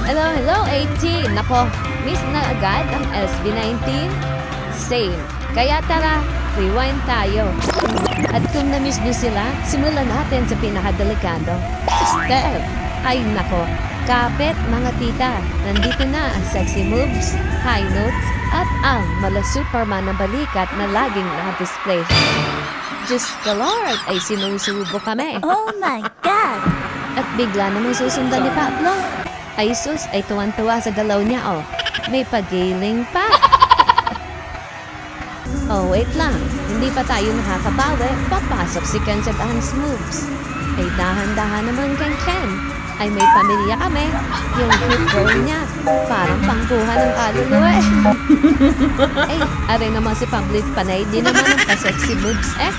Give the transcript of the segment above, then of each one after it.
Hello, hello, 18. Nako, miss na agad ang SB19? Same. Kaya tara, rewind tayo. At kung na-miss niyo sila, simulan natin sa pinakadelikado. Step. Ay nako, kapit mga tita. Nandito na ang sexy moves, high notes, at ang mala Superman na balikat na laging naka-display. Just the Lord ay sinusubo kami. Oh my God! At bigla namang susundan ni Pablo. Ay sus, ay tuwan-tuwa sa galaw niya, oh. May pagiling pa. Oh, wait lang. Hindi pa tayo nakakabawi. Papasok si Ken sa dance moves. Ay dahan-dahan naman Ken Ken. Ay may pamilya kami. Yung cute girl niya. Parang pangkuha ng kaluluwa eh. Ay, are naman si Pablo panay. Di naman ang pa-sexy moves eh.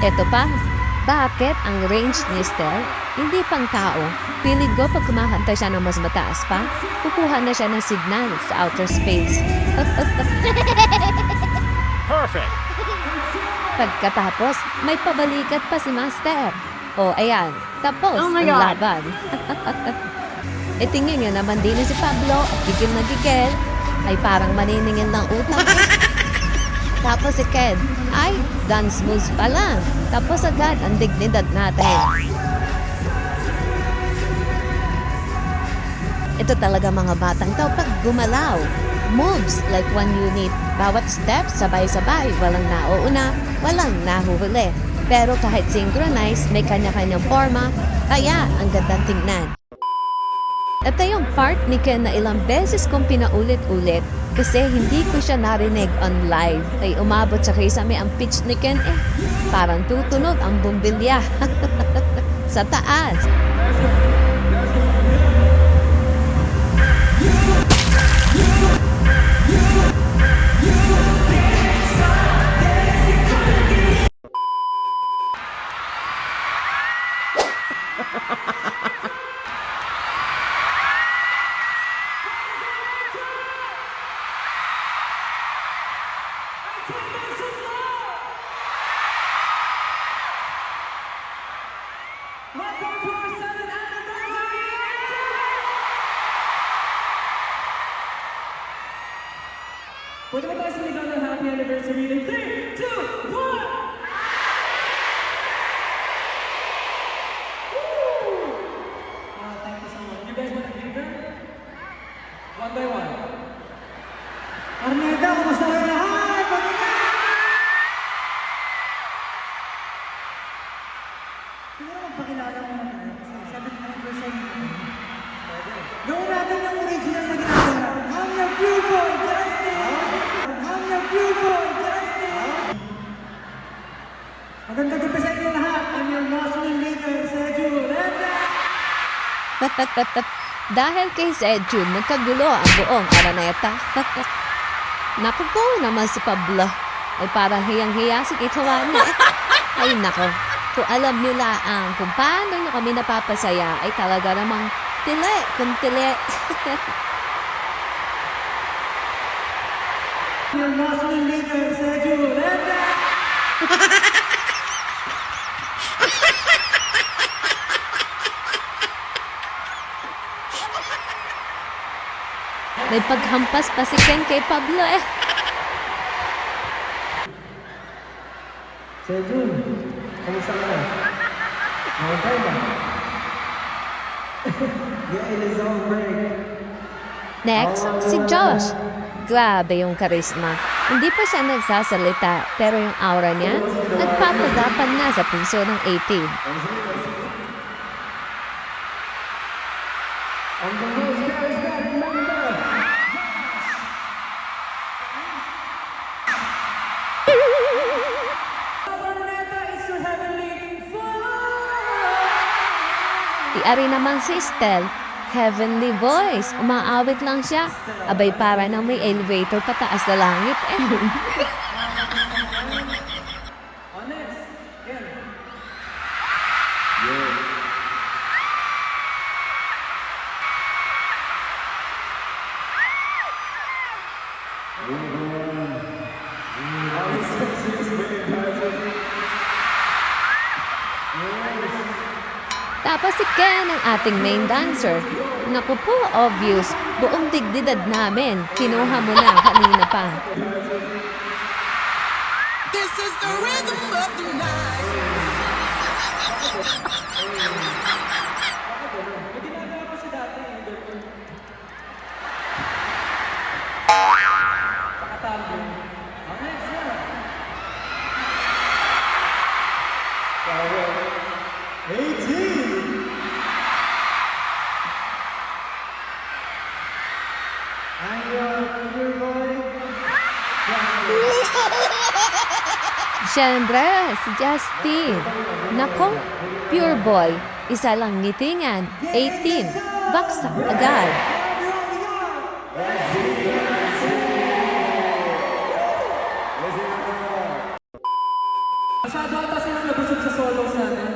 Eto pa, bakit ang range ni Stell hindi pang tao? Piling ko pag kumakanta siya ng mas mataas pa, kukuha na siya ng signal sa outer space. Perfect. Pagkatapos, may pabalikat pa si Master. O, ayan, tapos Oh my ang God. laban. E tingin nyo naman din si Pablo at gigil na gigil, ay parang maniningil ng utak. Tapos si Ken, ay, dance moves pa lang. Tapos agad ang dignidad natin. Ito talaga mga batang to pag gumalaw. Moves like one unit. Bawat step, sabay-sabay. Walang nauuna, walang nahuhuli. Pero kahit synchronized, may kanya-kanyang forma. Kaya ang gandang tingnan. Ito yung part ni Ken na ilang beses kong pinaulit-ulit kasi hindi ko siya narinig on live. Ay umabot sa kisame ang pitch ni Ken eh. Parang tutunog ang bumbilya. Sa taas. Pwede ba tayo sumigaw ng happy anniversary in 3, 2, 1! Thank you so much. You guys want to give them? One by one. Arneda, kumusta kayo lahat? Siguro magpakilala mo na tayo kasi 7th anniversary mo. Gawin natin yung original na ginagawa natin. I'm your pupil, Justin! I'm your pupil, Justin! Magandang gabi sa inyo lahat. I'm your Muslim leader, Sejul. Dahil kay Sejun, nagkagulo ang buong Araneta. Naku po naman si Pablo. Ay parang hiyang-hiya si Kitawani. Ay nako, kung alam nyo lang kung paano nyo kami napapasaya, ay talaga namang tili, kung tili. Your Muslim leader, Sejul. May paghampas pa si Ken kay Pablo eh. Sejul, kamusta ka? Okay ba? Yeah, it is all break. Next, si Josh. Grabe yung karisma. Hindi pa siya nagsasalita, pero yung aura niya, nagpapagapan na sa puso ng 18. And the most charismatic member, Araneta is your heavenly Di ari naman si Stell, heavenly voice. Umaawit lang siya. Abay para nang may elevator pataas sa langit eh. Next, Ken. Tapos si Ken ang ating main dancer. Naku po, obvious. Buong digdidad namin. Kinuha mo na kanina pa. This is the rhythm of the night. Siyempre, si Justin. Nako, pure boy. Isa lang ngitingan. 18. Baksak agad. Masyado ata silang nabusog sa solos natin.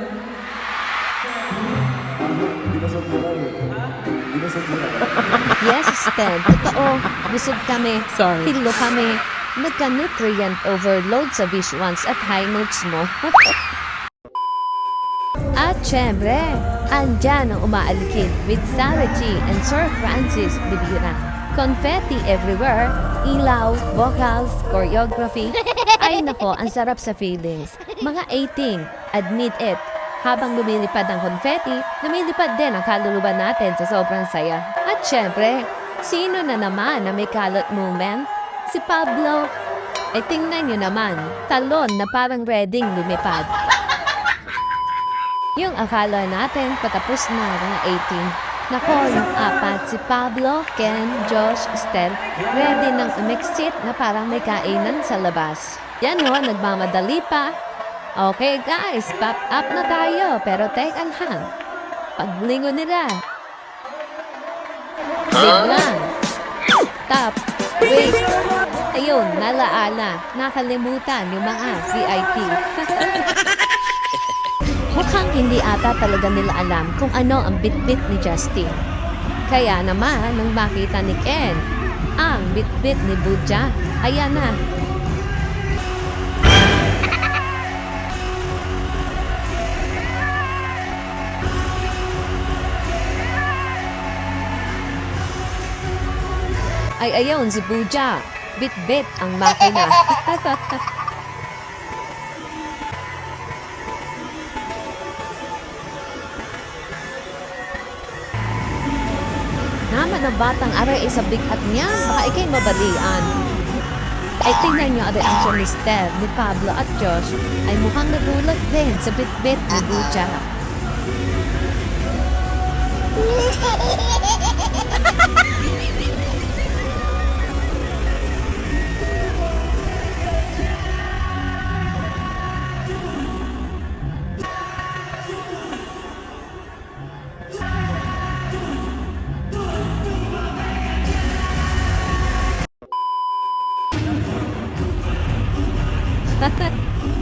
Yes, Stan. Totoo. Busog kami. Hilo kami. Nagka-nutrient overload sa visuals at high notes mo. At syempre, andyan ang umaalikid with Sarah G and Sir Francis Libira. Confetti everywhere, ilaw, vocals, choreography. Ay nako, ang sarap sa feelings. Mga 18, admit it. Habang lumilipad ang confetti, lumilipad din ang kaluluwa natin sa sobrang saya. At syempre, sino na naman na may kalot moment? Si Pablo. Ay tingnan nyo naman, talon na parang readyng lumipad. Yung akala natin patapos na mga 18. Nako, yung apat, si Pablo, Ken, Josh, Stel, ready nang umexit na parang may kainan sa labas. Yan ho, nagmamadali pa. Okay guys, pop up na tayo, pero teka lang. Paglingo nila. Biglang. Stop. Wait. Ayun, nalaala. Nakalimutan yung mga VIP. Mukhang hindi ata talaga nila alam kung ano ang bit-bit ni Justin. Kaya naman, nang makita ni Ken, ang bit-bit ni Buja, ayan na. Ay ayun si Buja, bit-bit ang makina. Naman ang batang aray ay sa bigat niya, baka ikay mabalian. Ay tingnan niyo ang reaksyon ni Steph, ni Pablo at Josh ay mukhang nagulat din sa bit-bit ni Buja.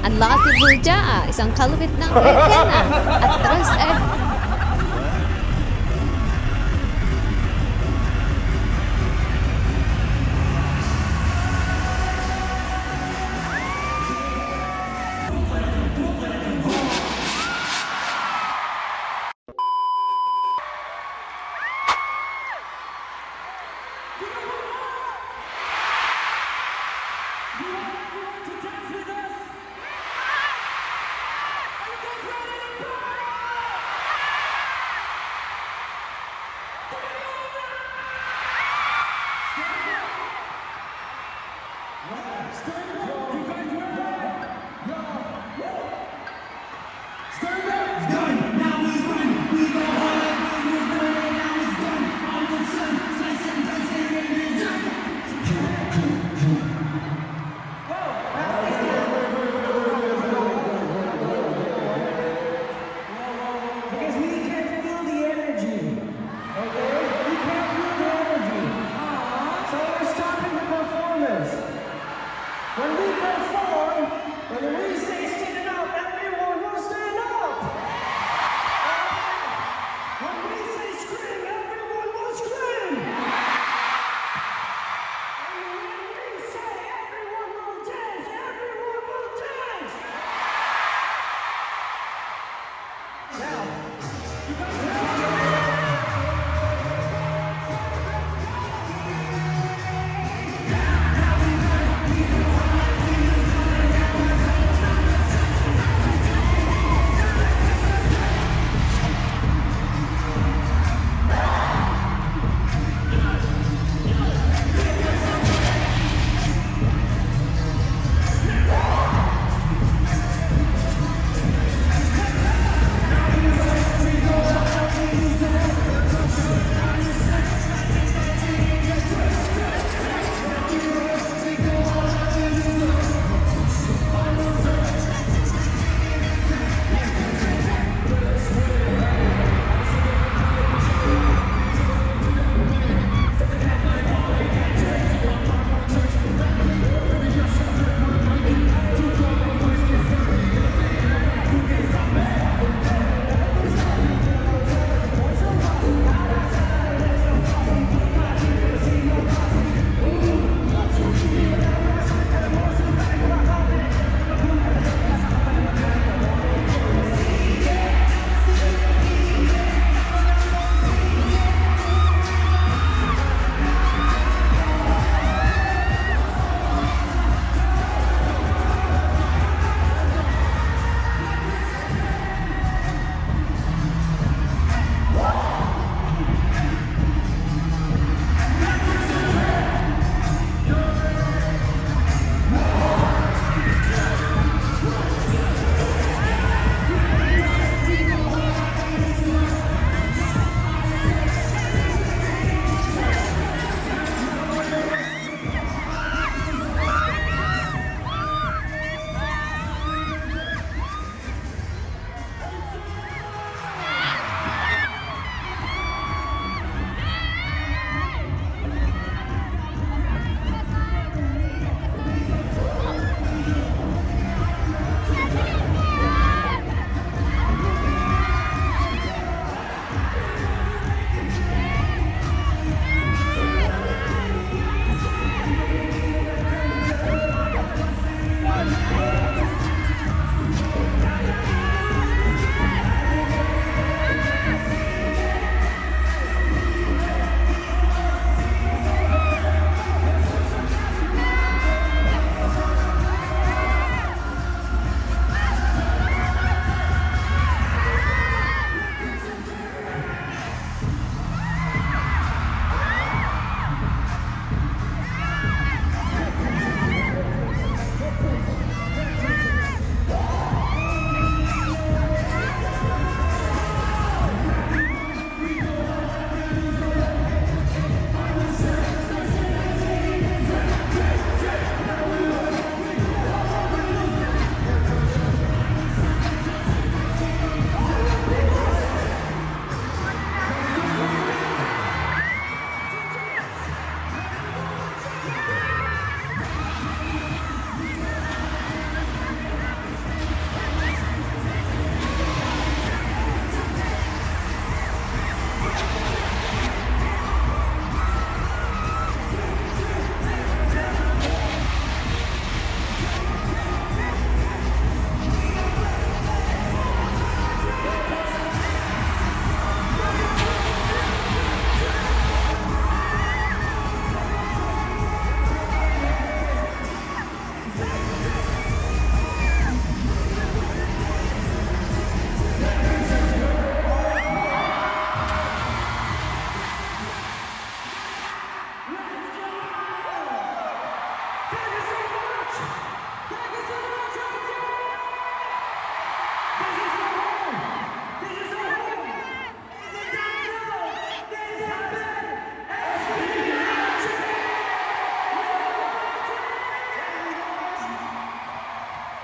Ang lakas si Buja, isang kalupit ng Ekena at tres Because we can feel the energy. Okay? We can't feel the energy. So we're stopping the performance. When we perform, when we say stand up, everyone will stand up. When we say scream, everyone will scream. And when we say everyone will dance, everyone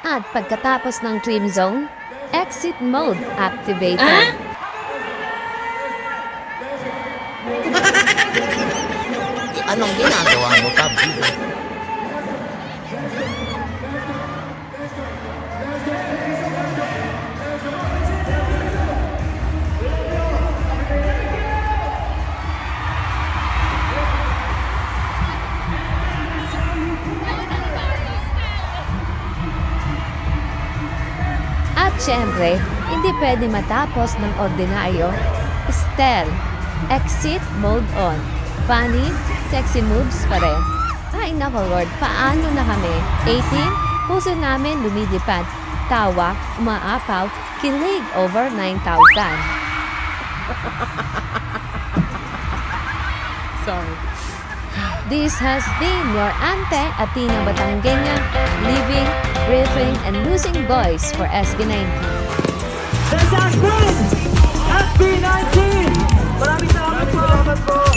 At pagkatapos ng trim zone, exit mode activated. Anong ginagawa mo, Pablo? At syempre, hindi pwede matapos ng ordinaryo. Style, exit mode on. Funny, sexy moves pa rin. Ay nako Lord, paano na kami? 18, puso namin lumilipad. Tawa, umaapaw, kilig over 9,000. Sorry. This has been your Ante Atina Batangueña, living, breathing, and losing voice for SB19. This has been SB19! Maraming salamat po!